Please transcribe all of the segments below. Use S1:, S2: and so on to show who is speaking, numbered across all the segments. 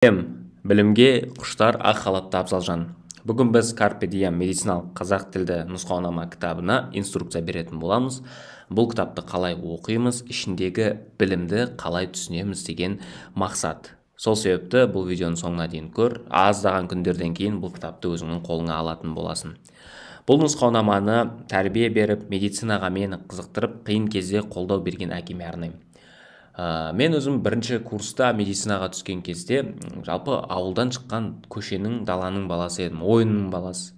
S1: Білімге құштар ақ халатты Абзалжан. Бүгін біз Carpe Diem медициналық қазақ тілді нұсқаунама кітабына инструкция беретін боламыз. Бұл кітапты қалай оқимыз, ішіндегі білімді қалай түсінеміз деген мақсат. Сол себепті бұл видеоның соңына дейін көр. Аздаған күндерден кейін бұл кітапты өзіңнің қолыңа алатын боласың. Бұл нұсқаунаманы тәрбие беріп, медицинаға мені қызықтырып, қиын кезде қолдау берген әкеме арнаймын. Мен өзім бірінші курста медицинаға түскен кезде жалпы ауылдан шыққан көшенің даланың баласы едім, ойынның баласы.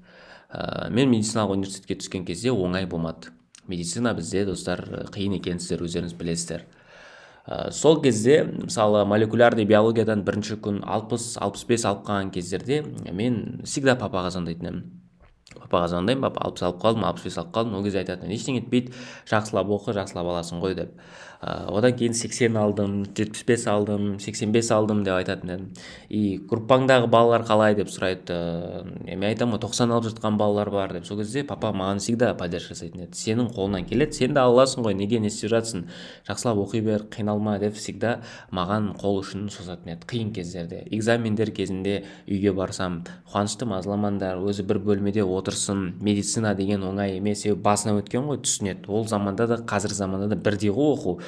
S1: Мен медициналық университетке түскен кезде оңай болмады. Медицина бізде достар қиын екенін сіздер өздеріңіз білесіздер. Сол кезде мысалы молекулярный биологиядан бірінші күн 60-65 алып қалған кездерде мен всегда папаға звондайтын едім. Папаға звондаймын, папа 60 алып қалдым, 65 алып қалдым. Ол кезде айтатын, ештеңе етпейді, жақсылап оқы, жақсылап аласың ғой деп. Одан кейін 80 алдым, 75 алдым, 85 алдым деп айтатын едім. И группаңдағы балалар қалай деп сұрайды. Мен айтамын, 90 алып жатқан балалар бар деп. Сол кезде папа маған всегда поддержка жасайтын еді. Сенің қолынан келеді, сен де аласың ғой, неге не істеп жатсың? Жақсылап оқи бер, қиналма деп всегда маған қол ұшын созатын еді қиын кездерде. Экзамендер кезінде үйге барсам, қуанышты мазаламаңдар, өзі бір бөлмеде отырсын, медицина деген оңай емес, басына өткен ғой, түсінеді. Ол заманда да, қазір заманда да бірдей ғой оқу,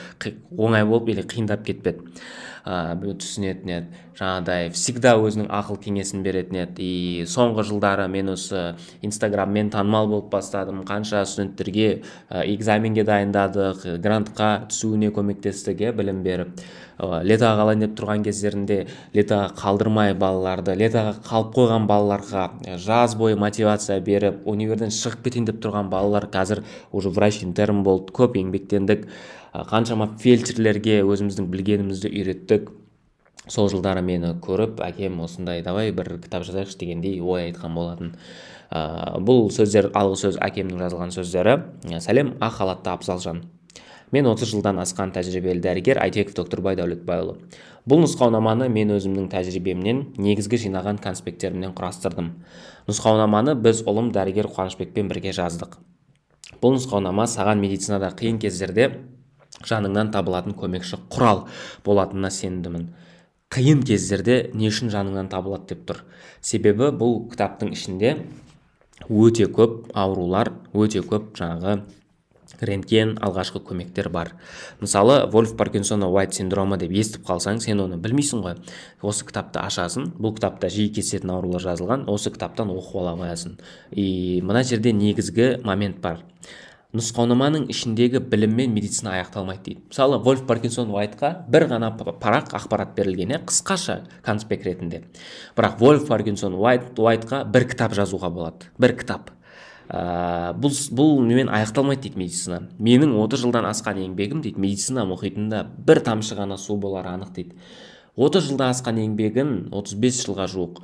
S1: оңай болып или қиындап кетпеді. Түсінетін еді. Жаңағыдай всегда өзінің ақыл кеңесін беретін еді. И соңғы жылдары мен осы инстаграммен танымал болып бастадым. Қанша студенттерге экзаменге дайындадық, грантқа түсуіне көмектестік, білім беріп. Летаға қалайын деп тұрған кездерінде летаға қалдырмай балаларды, летаға қалып қойған балаларға жаз бойы мотивация беріп, универден шығып кетейін деп тұрған балалар қазір уже врач-интерн болды, көп еңбектендік. Қаншама фельдшерлерге өзіміздің білгенімізді үйреттік. Сол жылдары мені көріп, әкем осындай давай бір кітап жазайықшы дегендей ой айтқан болатын. Бұл сөздер, алғы сөз әкемнің жазылған сөздері. Сәлем, ақ халатты Абзалжан. Мен 30 жылдан асқан тәжірибелі дәрігер Айтеков доктор Байдәулетбайұлы. Бұл нұсқаунаманы мен өзімнің тәжірибемнен, негізгі жинаған конспекттерімнен құрастырдым. Нұсқаунаманы біз ұлым дәрігер Қуанышбекпен бірге жаздық. Бұл нұсқаунама саған медицинада қиын кездерде жаныңнан табылатын көмекші құрал болатынына сенімдімін. Қиын кездерде не үшін жаныңнан табылады деп тұр. Себебі бұл кітаптың ішінде өте көп аурулар, өте көп жаңағы рентген, алғашқы көмектер бар. Мысалы, Вольф-Паркинсон-Уайт синдромы деп естіп қалсаң, сен оны білмейсің ғой. Осы кітапты ашасың, бұл кітапта жиі кездесетін аурулар жазылған, осы кітаптан оқып ала қоясың. И мына жерде негізгі момент бар. Нұсқаунаманың ішіндегі біліммен медицина аяқталмайды дейді. Мысалы, Вольф-Паркинсон-Уайтқа бір ғана парақ ақпарат берілген, қысқаша конспект ретінде. Бірақ Вольф-Паркинсон-Уайтқа бір кітап жазуға болады. Бір кітап. Бұл немен аяқталмайды дейді медицина. Менің 30 жылдан асқан еңбегім дейді медицина мұхитында бір тамшы ғана су болары анық дейді. 30 жылдан асқан еңбегін 35 жылға жуық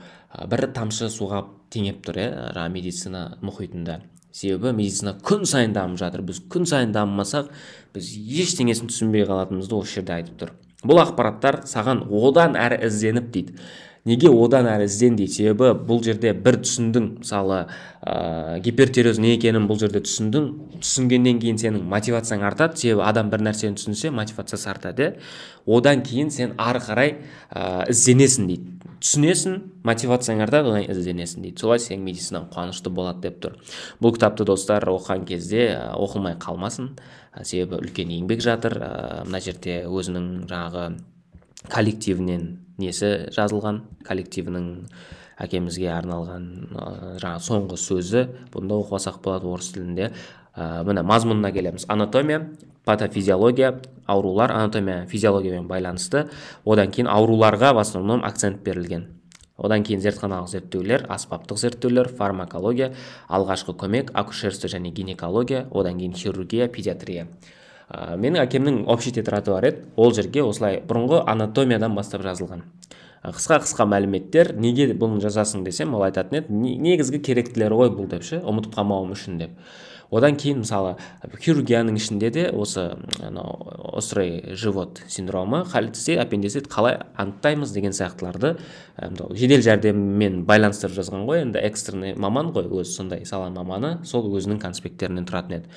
S1: бір тамшы суға теңеп тұр, медицина мұхитында. Себебі медицина күн сайын дамып жатыр. Біз күн сайын дамымасақ, біз ештеңесін түсінбей қалатынымызды осы жерде айтып тұр. Бұл ақпараттар саған одан әрі ізденіп дейді. Неге одан әрі ізден дейді? Себебі бұл жерде бір түсіндің, мысалы гипертиреоз не екенін бұл жерде түсіндің, түсінгеннен кейін сенің мотивацияң артады. Себебі адам бір нәрсені түсінсе, мотивациясы артады. Одан кейін сен ары қарай ізденесің дейді. Түсінесің, мотивацияң артады, одан ізденесің дейді. Солай сен медицина қуанышты болады деп тұр. Бұл кітапты достар оқыған кезде оқылмай қалмасын. Себебі үлкен еңбек жатыр. Мына жерде өзінің жаңағы коллективінен несі жазылған, коллективінің әкемізге арналған жаңа соңғы сөзі, бұнда оқымасақ болады орыс тілінде. Мына мазмұнына келеміз. Анатомия, патофизиология, аурулар, анатомия, физиологиямен байланысты. Одан кейін ауруларға в основном акцент берілген. Одан кейін зертханалық зерттеулер, аспаптық зерттеулер, фармакология, алғашқы көмек, акушерство және гинекология, одан кейін хирургия, педиатрия. Менің әкемнің общий тетраді бар еді, ол жерге осылай бұрынғы анатомиядан бастап жазылған. Қысқа мәліметтер, неге бұны жазасың десем, ол айтатын еді, негізгі керектілері ғой бұл деп ше, ұмытып қалмауым үшін деп. Одан кейін мысалы хирургияның ішінде де осы острый живот синдромы, холецистит, аппендицит қалай анықтаймыз деген сияқтыларды жедел жәрдеммен байланыстырып жазған ғой. Енді экстренный маман ғой, өзі сондай сала маманы, сол өзінің конспекттерінен тұратын еді.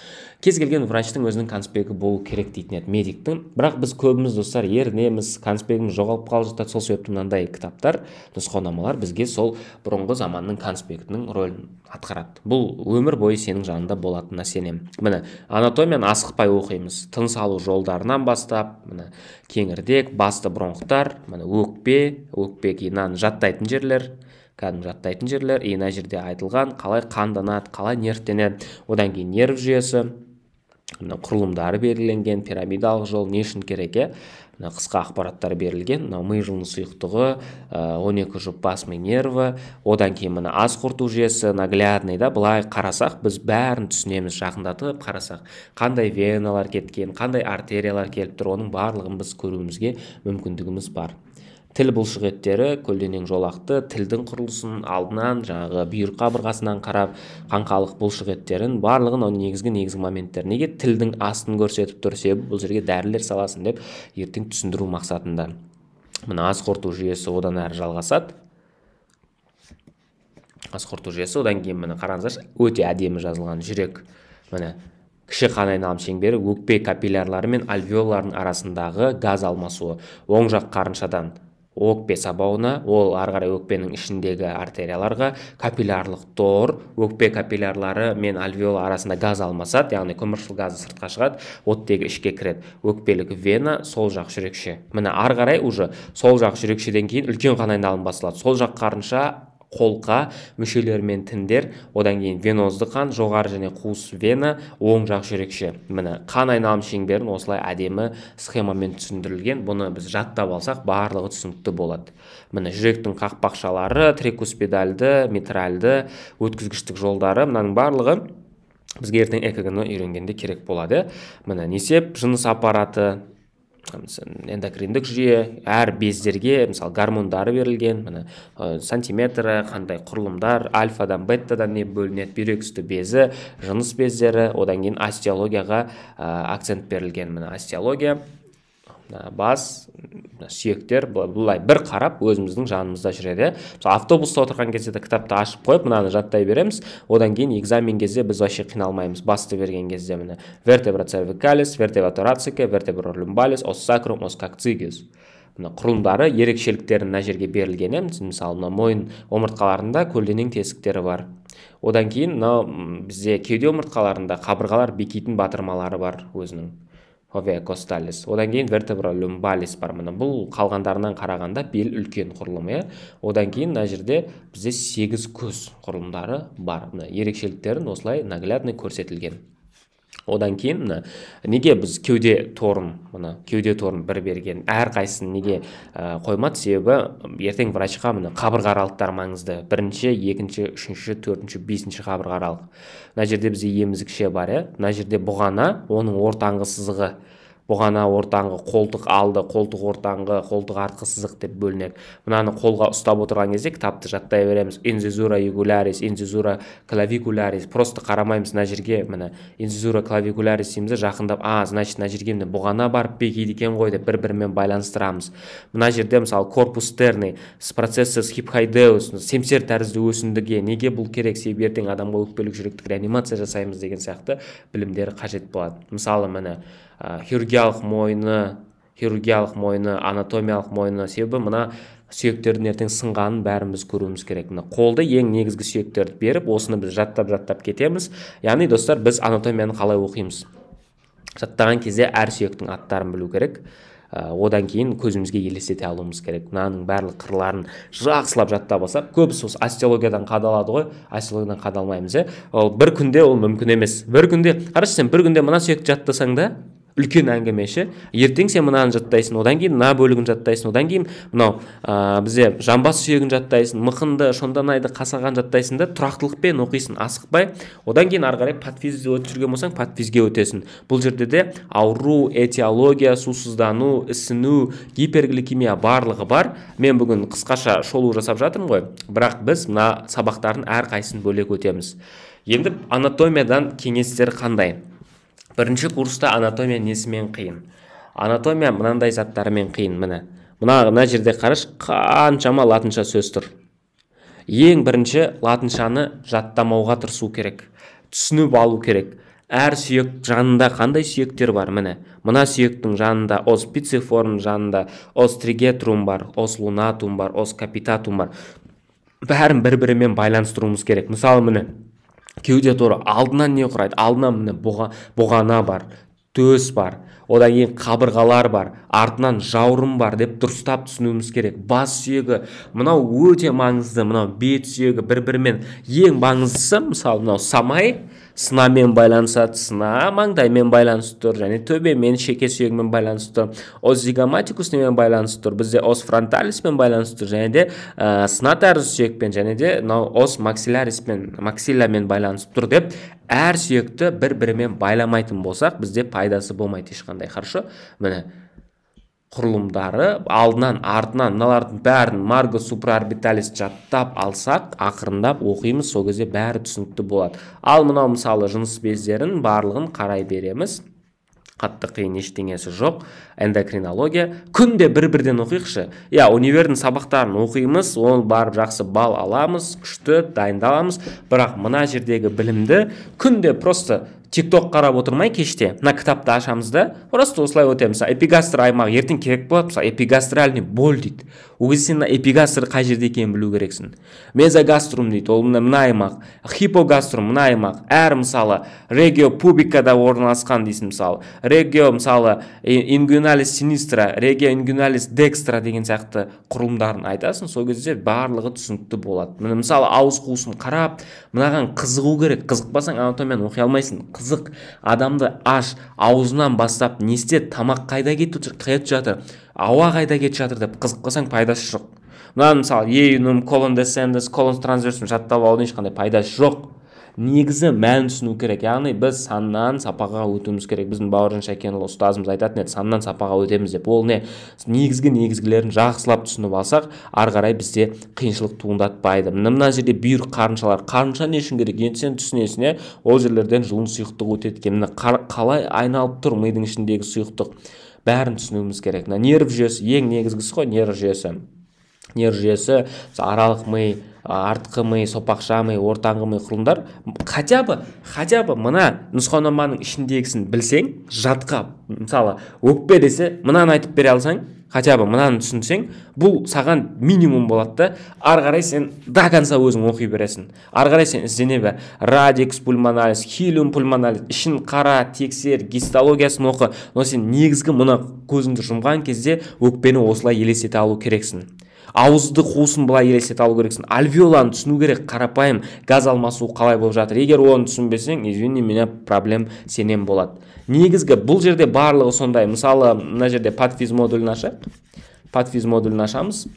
S1: Кез келген врачтың өзінің конспекті болу керек дейтін еді, медиктің. Бірақ біз көбіміз достар ерінеміз, конспектіміз жоғалып қалып жатады. Сол себепті мынандай кітаптар, нұсқаунамалар бізге сол бұрынғы заманның конспектінің рөлін атқарады. Бұл өмір бойы сенің жанында болатынына сенемін. Міне анатомияны асықпай оқимыз. Тыныс алу жолдарынан бастап, міне кеңірдек, басты бронхтар, міне өкпе инаны жаттайтын жерлер, кәдімгі жаттайтын жерлер, ина жерде айтылған, қалай қанданады, қалай нервтенеді, одан кейін нерв жүйесі, құрылымдары белгіленген, пирамидалық жол не үшін керек, қысқа ақпараттар берілген. Ми жұлын сұйықтығы, 12 жұп бас ми нерві, одан кейін ас қорыту жүйесі наглядный, былай қарасақ біз бәрін түсінеміз, жақындатып қарасақ қандай веналар кеткен, қандай артериялар келіп тұр, оның барлығын біз көруімізге мүмкіндігіміз бар. Тіл бұлшықеттері көлденең жолақты, тілдің құрылысын алдынан жаңағы бүйір қабырғасынан қарап, қаңқалық бұлшықеттерін барлығын оның негізгі моменттер. Неге тілдің астын көрсетіп тұр, себебі бұл жерге дәрілер саласын деп ертең түсіндіру мақсатында. Мына ас қорыту жүйесі одан әрі жалғасады. Ас қорыту жүйесі, одан кейін міне қараңыздаршы, өте әдемі жазылған жүрек. Міне кіші қан айналым шеңбері, өкпе капиллярлары мен альвеолардың арасындағы газ алмасуы. Оң жақ қарыншадан өкпе сабауына, ол ары қарай өкпенің ішіндегі артерияларға, капиллярлық тор, өкпе капиллярлары мен альвеол арасында газ алмасады, яғни көміршіл газы сыртқа шығады, оттегі ішке кіреді. Өкпелік вена, сол жақ жүрекше. Міне ары қарай уже сол жақ жүрекшеден кейін үлкен қан айналым басылады. Сол жақ қарынша, қолқа, мүшелер мен тіндер, одан кейін венозды қан, жоғары және қуыс вена, оң жақ жүрекше. Міне қан айналым шеңберін осылай әдемі схемамен түсіндірілген. Бұны біз жаттап алсақ, барлығы түсінікті болады. Міне жүректің қақпақшалары, трикуспидальды, митральды, өткізгіштік жолдары, мынаның барлығы бізге ертең ЭКГ-ны үйренгенде керек болады. Міне несеп, жыныс аппараты, эндокриндік жүйе, әр бездерге мысалы гормондары берілген, міне сантиметрі, қандай құрылымдар, альфадан, беттадан не бөлінеді, бүйрек үсті безі, жыныс бездері, одан кейін остеологияға акцент берілген. Міне остеология, бас, сүйектер, бұлай бір қарап өзіміздің жанымызда жүреді. Автобуста отырған кезде де кітапты ашып қойып, мынаны жаттай береміз. Одан кейін экзамен кезде біз вообще қиналмаймыз. Басты берген кезде міне вертебра cervicalis, вертебра thoracica, вертебра lumbalis, os sacrum, os coccygeus. Құрылымдары, ерекшеліктерін мына жерге берілген. Мысалы, мойын омыртқаларында көлденең тесіктері бар. Одан кейін бізде кеуде омыртқаларында қабырғалар бекитін батырмалары бар өзінің. Ovea costalis. Одан кейін вертебра lumbalis бар. Бұл қалғандарынан қарағанда бел үлкен құрылымы. Одан кейін мына жерде бізде 8 көз құрылымдары бар. Ерекшеліктерін осылай наглядный көрсетілген. Одан кейін неге біз кеуде торын бір берген, әр қайсысын неге қоймады, себебі ертең врачқа қабырға аралықтар маңызды. Бірінші, екінші, үшінші, төртінші, бесінші қабырға аралық. Мына жерде бізде емізікше бар, мына жерде бұғана, оның ортаңғы сызығы. Бұғана ортаңғы, қолтық алды, қолтық ортаңғы, қолтық артқы сызық деп бөлінеді. Мынаны қолға ұстап отырған кезде кітапты жаттай береміз. Инцизура югулярис, инцизура клавикулярис. Просто қарамаймыз мына жерге, міне инцизура клавикулярис дейміз, жақындап, значит мына жерге бұғана барып бекиді екен ғой деп бір-бірімен байланыстырамыз. Мына жерде мысалы корпус терный, процессус хипхайдеус, семсер тәрізді өсіндіге неге бұл керек, себебі ертең адамға өкпелік жүректік реанимация жасаймыз деген сияқты білімдері қажет болады. Мысалы міне хирургиялық мойны, анатомиялық мойны, себебі мына сүйектердің ертең сынғанын бәріміз көруіміз керек. Қолды ең негізгі сүйектерді беріп, осыны біз жаттап кетеміз. Яғни достар, біз анатомияны қалай оқимыз? Жаттаған кезде әр сүйектің аттарын білу керек. Одан кейін көзімізге елестете алуымыз керек. Мынаның барлық қырларын жақсылап жаттап алсақ, көбісі осы остеологиядан қадалады ғой, остеологиядан қадалмаймыз. Ол бір күнде ол мүмкін емес. Бір күнде, қарашы сен бір күнде мына сүйекті жаттасаң да, үлкен әңгіме ше. Ертең сен мынаны жаттайсың, одан кейін мына бөлігін жаттайсың, одан кейін мынау бізде жамбас сүйегін жаттайсың, мықынды, шонданайды, қасаған жаттайсың да тұрақтылықпен оқисың, асықпай. Одан кейін ары қарай подфизде өтіп жүрген болсаң, подфизге өтесің. Бұл жерде де ауру, этиология, сусыздану, ісіну, гипергликемия барлығы бар. Мен бүгін қысқаша шолу жасап жатырмын ғой, бірақ біз мына сабақтардың әрқайсысын бөлек өтеміз. Енді анатомиядан кеңестер қандай? Бірінші курста анатомия несімен қиын? Анатомия мынандай заттарымен қиын, міне. Мына жерде қараш, қаншама латынша сөз тұр. Ең бірінші латыншаны жаттамауға тырысу керек, түсініп алу керек. Әр сүйек жанында қандай сүйектер бар, міне. Мына сүйектің жанында ос пициформ жанында ос тригетрум бар, ос лунатум бар, ос капитатум бар. Бәрін бір-бірімен байланыстыруымыз керек. Мысалы, міне, кеуде торы алдынан не құрайды? Алдынан міне бұғана бар, төс бар, одан кейін қабырғалар бар, артынан жаурым бар деп дұрыстап түсінуіміз керек. Бас сүйегі, мынау өте маңызды, мынау бет сүйегі бір-бірімен. Ең маңыздысы, мысалы, мынау самай сынамен байланысады, сына маңдаймен байланысты тұр, және төбемен, шеке сүйегімен байланысты тұр. Ос зигоматикус немен байланысты тұр, бізде ос фронталиспен байланысты тұр, және де сына тәрізді сүйекпен, және де ос максиллямен байланысты тұр деп, әр сүйекті бір-бірімен байламайтын болсақ, бізде пайдасы болмайды ешқандай. Хорошо? Міне құрылымдары алдынан, артынан, мыналардың бәрін марго супраорбиталис жаттап алсақ, ақырындап оқимыз, сол кезде бәрі түсінікті болады. Ал мынау мысалы жыныс бездерін барлығын қарай береміз. Қатты қиын ештеңесі жоқ. Эндокринология күнде бір-бірден оқиықшы. Универдің сабақтарын оқимыз, ол барып жақсы бал аламыз, күшті дайындаламыз. Бірақ мына жердегі білімді күнде просто TikTok қарап отырмай кеште, мына кітапты ашамыз да, просто осылай өтеміз. Эпигастр аймағы ертең керек болады, мысалы эпигастральный боль дейді. Ол кезде сен эпигастр қай жерде екенін білу керексің. Мезогаструм дейді, ол мына аймақ, хипогаструм мына аймақ. Әр мысалы регио пубикада орналасқан дейсің, мысалы регио мысалы ингуиналис синистра, регио ингуиналис декстра деген сияқты құрылымдарын айтасың, сол кезде барлығы түсінікті болады. Міне мысалы ауыз қуысын қарап, мынаған қызығу керек. Қызықпасаң анатомияны оқи алмайсың. Қызық, адамды аш, аузынан бастап не істеді, тамақ қайда кетіп жатыр, ауа қайда кетіп жатыр деп қызықпасаң пайдасы жоқ. Мына мысалы еунум, колон десценденс, колон трансверсум жаттап алудың ешқандай пайдасы жоқ. Негізі мәнін түсіну керек. Яғни біз саннан сапаға өтуіміз керек. Біздің Бауыржан Шәкенұлы ұстазымыз айтатын еді, саннан сапаға өтеміз деп. Ол не? Негізгілерін жақсылап түсініп алсақ, ары қарай бізде қиыншылық туындатпайды. Мына жерде бүйір қарыншалар. Қарынша не үшін керек? Енді сен түсінесің, ол жерлерден жұлын сұйықтық өтеді екен. Қалай айналып тұр мидың ішіндегі сұйықтық? Бәрін түсінуіміз керек. Нерв жүйесі ең негізгісі ғой, нерв жүйесі. Нерв жүйесі, аралық ми, артқы ми, сопақша ми, ортаңғы ми құрылымдар. Хотя бы мына нұсқаунаманың ішіндегісін білсең, жатқа, мысалы, өкпе десе, мынаны айтып бере алсаң, хотя бы мынаны түсінсең, бұл саған минимум болады да, ары қарай сен до конца өзің оқи бересің. Ары қарай сен іздене бер. Радикс пульмонализ, хилиум пульмонализ, ішін қара, тексер, гистологиясын оқы. Но сен негізгі мына көзіңді жұмған кезде өкпені осылай елестете алу керексің. Ауызды қуысын былай елестете алу керексің. Альвеоланы түсіну керек, қарапайым газ алмасу қалай болып жатыр. Егер оны түсінбесең, извини меня, проблем сенен болады. Негізгі бұл жерде барлығы сондай. Мысалы, мына жерде подфиз модулін ашайық. Подфиз модулін ашамыз.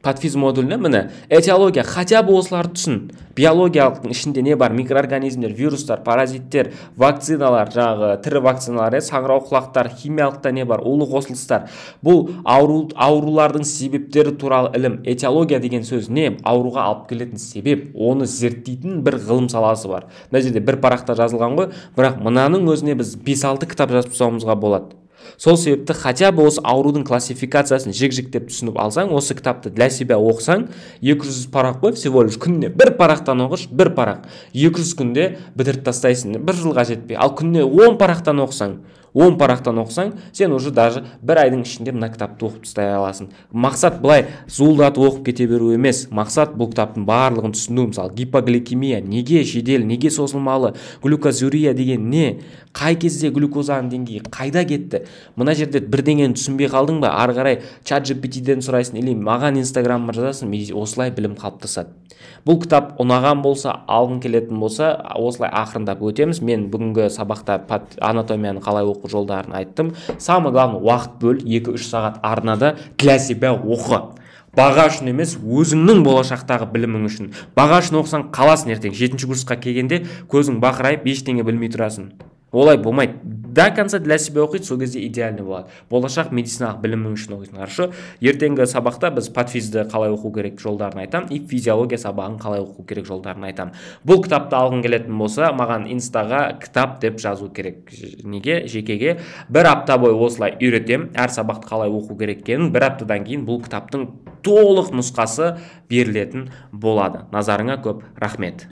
S1: Подфиз модуліне міне этиология, хотя бы осыларды түсін. Биологиялықтың ішінде не бар? Микроорганизмдер, вирустар, паразиттер, вакциналар, жаңағы тірі вакциналар, саңырау құлақтар, химиялықта не бар? Улы қосылыстар. Бұл аурулардың себептері туралы ілім. Этиология деген сөз не? Ауруға алып келетін себеп, оны зерттейтін бір ғылым саласы бар. Мына жерде бір парақта жазылған ғой, бірақ мынаның өзіне біз 5-6 кітап жазып тастауымызға болады. Сол себепті хотя бы осы аурудың классификациясын жік-жіктеп түсініп алсаң, осы кітапты для себя оқысаң, 200 парақ қой, всего лишь күніне бір парақтан оқыш, бір парақ. 200 күнде бітіріп тастайсың, бір жылға жетпей. Ал күніне 10 парақтан оқысаң, 10 парақтан оқысаң, сен уже даже бір айдың ішінде мына кітапты оқып тастай аласың. Мақсат былай зуылдатып оқып кете беру емес. Мақсат бұл кітаптың барлығын түсіну. Мысалы, гипогликемия неге жедел, неге созылмалы, глюкозурия деген не, қай кезде глюкозаның деңгейі қайда кетті. Мына жерде бірдеңені түсінбей қалдың ба, ары қарай ChatGPT-ден сұрайсың или маған Instagram-ға жазасың, осылай білім қалыптасады. Бұл кітап ұнаған болса, алғың келетін болса, осылай ақырындап өтеміз. Мен бүгінгі сабақта анатомияны қалай оқу жолдарын айттым. Самое главное, уақыт бөл, 2-3 сағат арнада для себя оқы. Баға үшін емес, өзіңнің болашақтағы білімің үшін. Баға үшін оқысаң қаласың ертең. 7-ші курсқа келгенде көзің бақырайып, ештеңе білмей тұрасың. Олай болмайды. До конца для себя оқиды, сол кезде идеальный болады. Болашақ медициналық білімің үшін оқисың. Хорошо. Ертеңгі сабақта біз подфизді қалай оқу керек жолдарын айтам, и физиология сабағын қалай оқу керек жолдарын айтам. Бұл кітапты алғың келетін болса, маған инстаға кітап деп жазу керек. Неге? Жекеге. Бір апта бойы осылай үйретем, әр сабақты қалай оқу керек екенін. Бір аптадан кейін бұл кітаптың толық нұсқасы берілетін болады. Назарыңа көп рахмет.